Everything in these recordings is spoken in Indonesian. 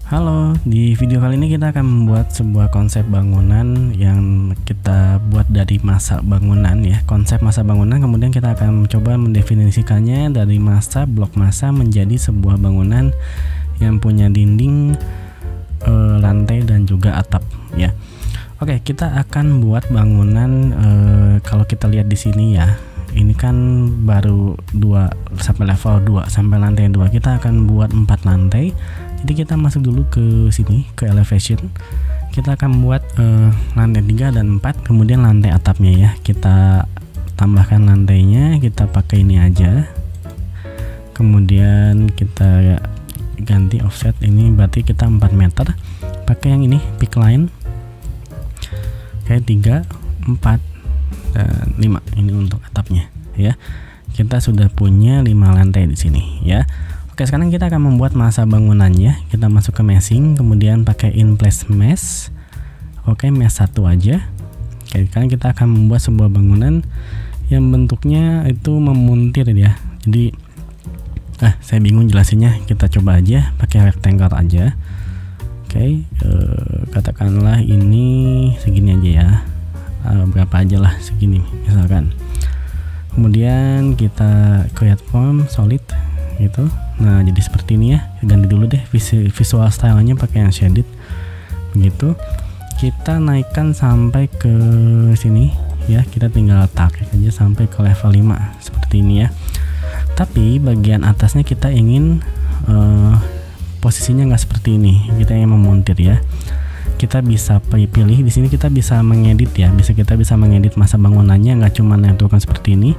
Halo, di video kali ini kita akan membuat sebuah konsep bangunan yang kita buat dari masa bangunan ya. Konsep masa bangunan, kemudian kita akan coba mendefinisikannya dari masa blok masa menjadi sebuah bangunan yang punya dinding, lantai dan juga atap ya. Oke, kita akan buat bangunan kalau kita lihat di sini ya. Ini kan baru 2 sampai level 2 sampai lantai 2. Kita akan buat 4 lantai. Jadi kita masuk dulu ke sini ke elevation. Kita akan buat lantai 3 dan 4, kemudian lantai atapnya ya. Kita tambahkan lantainya, kita pakai ini aja. Kemudian kita ganti offset ini, berarti kita 4 meter. Pakai yang ini peak line. Kayak 3, 4 dan 5 ini untuk atapnya ya. Kita sudah punya 5 lantai di sini ya. Oke, sekarang kita akan membuat masa bangunannya. Kita masuk ke meshing, kemudian pakai in place mesh. Oke, mesh 1 aja. Oke, sekarang kita akan membuat sebuah bangunan yang bentuknya itu memuntir ya. Jadi saya bingung jelasinnya. Kita coba aja pakai rectangle aja. Oke, katakanlah ini segini aja ya. Berapa aja lah, segini misalkan. Kemudian kita create form solid gitu. Nah, jadi seperti ini ya. Ganti dulu deh visual stylenya pakai yang shaded. Begitu. Kita naikkan sampai ke sini ya. Kita tinggal tarik aja sampai ke level 5 seperti ini ya. Tapi bagian atasnya kita ingin posisinya nggak seperti ini. Kita ingin memontir ya. Kita bisa pilih di sini, kita bisa mengedit ya. Kita bisa mengedit masa bangunannya, nggak cuma nentukan seperti ini.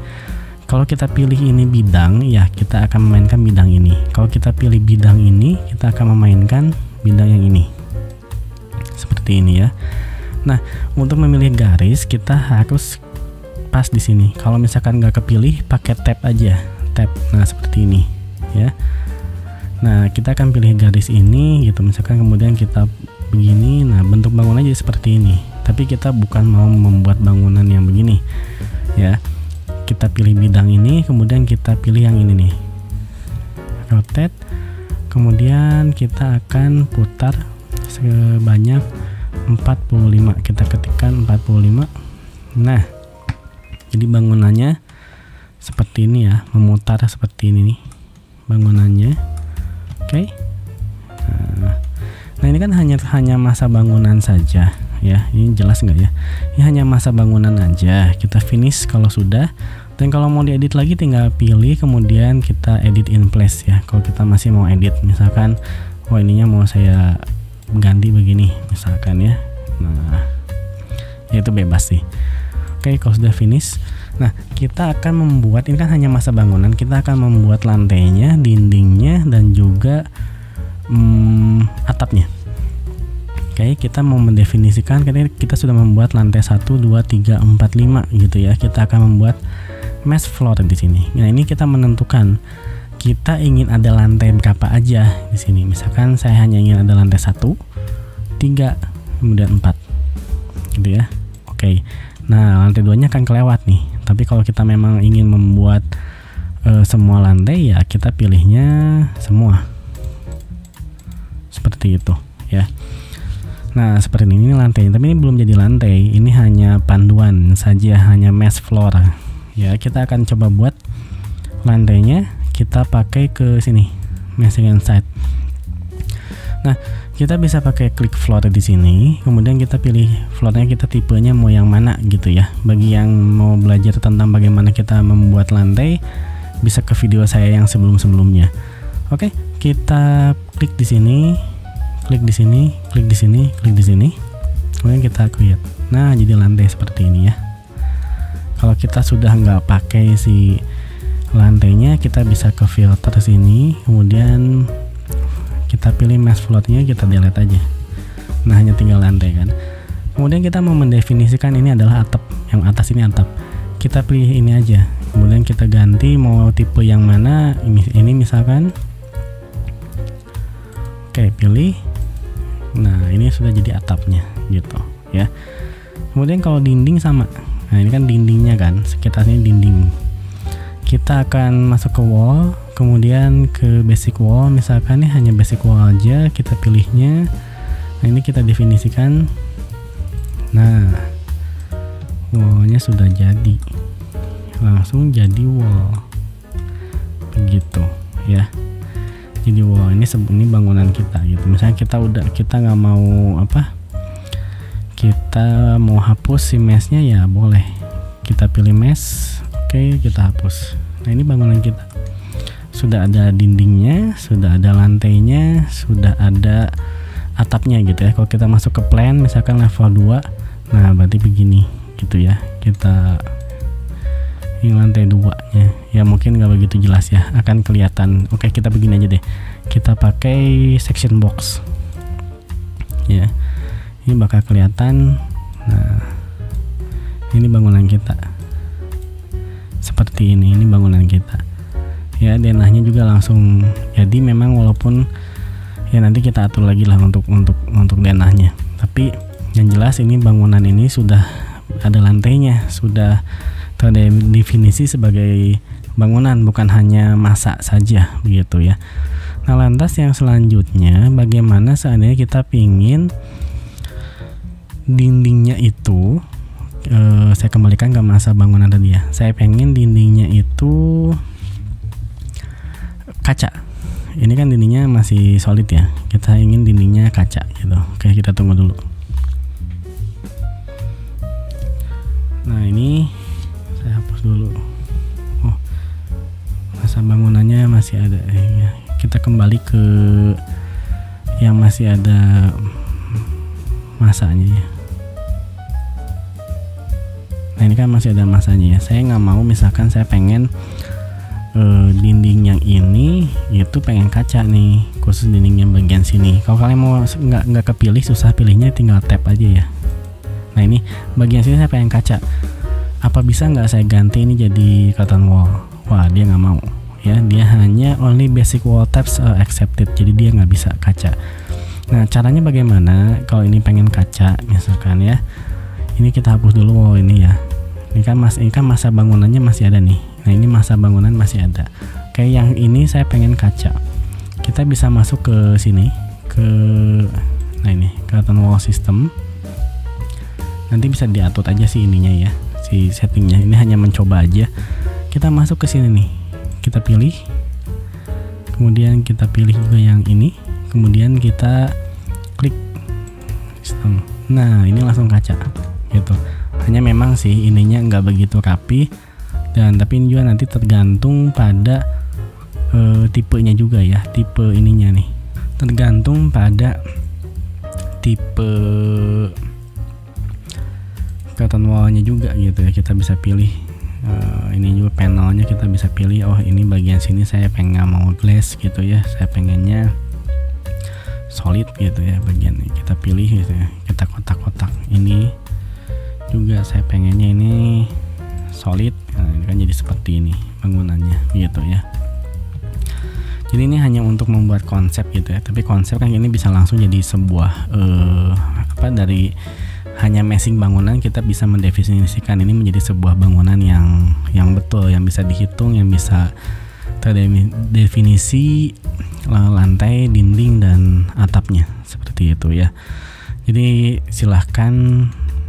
Kalau kita pilih ini bidang ya, kita akan memainkan bidang ini. Kalau kita pilih bidang ini, kita akan memainkan bidang yang ini seperti ini ya. Nah, untuk memilih garis kita harus pas di sini. Kalau misalkan nggak kepilih, pakai tab aja, tab. Nah, seperti ini ya. Nah, kita akan pilih garis ini gitu, misalkan, kemudian kita begini. Nah, bentuk bangunannya jadi seperti ini. Tapi kita bukan mau membuat bangunan yang begini ya. Kita pilih bidang ini, kemudian kita pilih yang ini nih, rotate, kemudian kita akan putar sebanyak 45. Kita ketikkan 45. Nah, jadi bangunannya seperti ini ya, memutar seperti ini nih bangunannya. Oke. Nah, ini kan hanya masa bangunan saja ya. Ini jelas nggak ya? Ini hanya masa bangunan aja. Kita finish kalau sudah. Dan kalau mau diedit lagi tinggal pilih, kemudian kita edit in place ya. Kalau kita masih mau edit, misalkan ininya mau saya ganti begini misalkan ya. Nah, ya itu bebas sih. Oke, kalau sudah finish, nah kita akan membuat, ini kan hanya masa bangunan, kita akan membuat lantainya, dindingnya, dan juga atapnya. Oke, kita mau mendefinisikan, karena kita sudah membuat lantai 1, 2, 3, 4, 5 gitu ya. Kita akan membuat mesh floor di sini. Nah, ini kita menentukan kita ingin ada lantai berapa aja di sini. Misalkan saya hanya ingin ada lantai 1, 3, kemudian 4 gitu ya. Oke. Nah, lantai 2-nya akan kelewat nih. Tapi kalau kita memang ingin membuat semua lantai ya, kita pilihnya semua. Seperti itu ya. Nah, seperti ini lantai, tapi ini belum jadi lantai. Ini hanya panduan saja, hanya mesh floor. Ya, kita akan coba buat lantainya. Kita pakai ke sini, meshing inside. Nah, kita bisa pakai klik floor di sini. Kemudian kita pilih floornya, kita tipenya mau yang mana gitu ya. Bagi yang mau belajar tentang bagaimana kita membuat lantai, bisa ke video saya yang sebelum-sebelumnya. Oke, kita klik di sini. Klik di sini, klik di sini, klik di sini. Kemudian kita create. Nah, jadi lantai seperti ini ya. Kalau kita sudah nggak pakai si lantainya, kita bisa ke filter sini, kemudian kita pilih mesh floor-nya, kita delete aja. Nah, hanya tinggal lantai kan. Kemudian kita mau mendefinisikan ini adalah atap, yang atas ini atap. Kita pilih ini aja. Kemudian kita ganti mau tipe yang mana. Ini misalkan. Oke, pilih. Nah, ini sudah jadi atapnya gitu ya. Kemudian kalau dinding sama. Nah, ini kan dindingnya kan, sekitarnya dinding. Kita akan masuk ke wall, kemudian ke basic wall, misalkan nih hanya basic wall aja kita pilihnya. Nah ini kita definisikan. Nah wallnya sudah jadi, langsung jadi wall begitu ya. Jadi wall ini bangunan kita gitu. Misalnya kita nggak mau kita mau hapus si meshnya ya boleh, kita pilih mesh, oke, kita hapus. Nah ini bangunan kita sudah ada dindingnya, sudah ada lantainya, sudah ada atapnya gitu ya. Kalau kita masuk ke plan misalkan level 2, nah berarti begini gitu ya. Kita ini lantai 2 nya ya, mungkin nggak begitu jelas ya, akan kelihatan. Oke, kita begini aja deh, kita pakai section box ya, ini bakal kelihatan. Nah ini bangunan kita seperti ini bangunan kita ya. Denahnya juga langsung jadi, memang walaupun ya nanti kita atur lagi lah untuk denahnya, tapi yang jelas ini bangunan ini sudah ada lantainya, sudah terdefinisi sebagai bangunan, bukan hanya masa saja begitu ya. Nah lantas yang selanjutnya, bagaimana seandainya kita pingin dindingnya itu saya kembalikan ke masa bangunan tadi ya, saya pengen dindingnya itu kaca. Ini kan dindingnya masih solid ya, kita ingin dindingnya kaca gitu. Oke, kita tunggu dulu. Nah ini saya hapus dulu. Oh, masa bangunannya masih ada ya. Kita kembali ke yang masih ada masanya ya. Nah ini kan masih ada masanya ya. Saya nggak mau, misalkan saya pengen dinding yang ini itu pengen kaca nih, khusus dinding yang bagian sini. Kalau kalian mau nggak kepilih, susah pilihnya, tinggal tap aja ya. Nah ini bagian sini saya pengen kaca, apa bisa nggak saya ganti ini jadi curtain wall? Wah, dia nggak mau ya, dia hanya only basic wall tabs accepted, jadi dia nggak bisa kaca. Nah caranya bagaimana kalau ini pengen kaca misalkan ya, ini kita hapus dulu wall ini ya. Ini kan masa bangunannya masih ada nih. Nah ini masa bangunan masih ada. Kayak yang ini saya pengen kaca, kita bisa masuk ke sini, nah ini curtain wall system. Nanti bisa diatur aja sih ininya ya, si settingnya. Ini hanya mencoba aja. Kita masuk ke sini nih, kita pilih, kemudian kita pilih juga yang ini, kemudian kita klik sistem. Nah ini langsung kaca gitu. Hanya memang sih ininya nggak begitu rapi, dan tapi ini juga nanti tergantung pada tipenya juga ya, tipe ininya nih, tergantung pada tipe curtain wallnya juga gitu ya. Kita bisa pilih ini juga panelnya, kita bisa pilih, oh ini bagian sini saya pengen nggak mau glass gitu ya, saya pengennya solid gitu ya bagian ini. Kita pilih gitu ya, kita kotak-kotak. Ini juga saya pengennya ini solid. Nah, ini kan jadi seperti ini bangunannya gitu ya. Jadi ini hanya untuk membuat konsep gitu ya, tapi konsep kan ini bisa langsung jadi sebuah dari hanya meshing bangunan kita bisa mendefinisikan ini menjadi sebuah bangunan yang betul, yang bisa dihitung, yang bisa terdefinisi lantai, dinding dan atapnya seperti itu ya. Jadi silahkan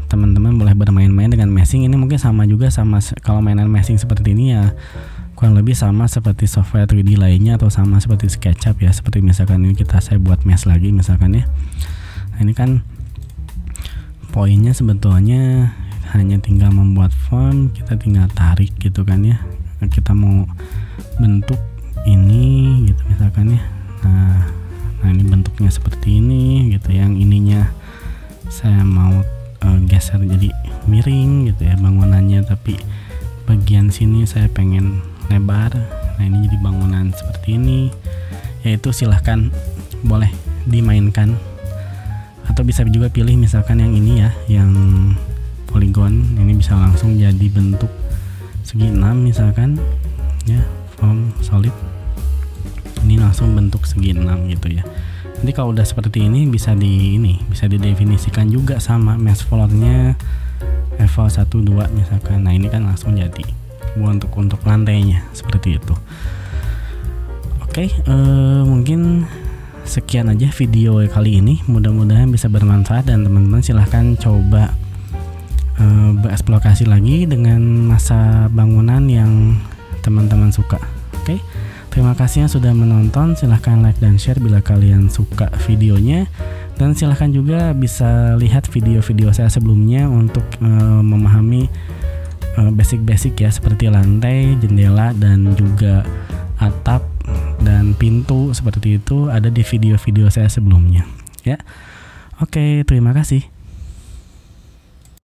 teman-teman boleh bermain-main dengan meshing. Ini mungkin sama juga sama kalau mainan meshing seperti ini ya, kurang lebih sama seperti software 3D lainnya, atau sama seperti SketchUp ya. Seperti misalkan ini saya buat mesh lagi misalkan ya. Nah ini kan poinnya sebetulnya hanya tinggal membuat form, kita tinggal tarik gitu kan ya. Kita mau bentuk ini gitu misalkan ya. Nah ini bentuknya seperti ini gitu. Yang ininya saya mau geser jadi miring gitu ya bangunannya, tapi bagian sini saya pengen lebar. Nah ini jadi bangunan seperti ini, yaitu silahkan boleh dimainkan, atau bisa juga pilih misalkan yang ini ya, yang polygon. Ini bisa langsung jadi bentuk segi 6 misalkan ya, form solid. Ini langsung bentuk segi 6 gitu ya. Nanti kalau udah seperti ini bisa didefinisikan juga sama mesh floor-nya level 1 2 misalkan. Nah ini kan langsung jadi untuk lantainya seperti itu. Oke, mungkin sekian aja video kali ini. Mudah-mudahan bisa bermanfaat dan teman-teman silahkan coba bereksplorasi lagi dengan masa bangunan yang teman-teman suka. Oke, terima kasih yang sudah menonton. Silahkan like dan share bila kalian suka videonya, dan silahkan juga bisa lihat video-video saya sebelumnya untuk memahami basic-basic ya, seperti lantai, jendela, dan juga atap dan pintu seperti itu ada di video-video saya sebelumnya ya. Oke, terima kasih.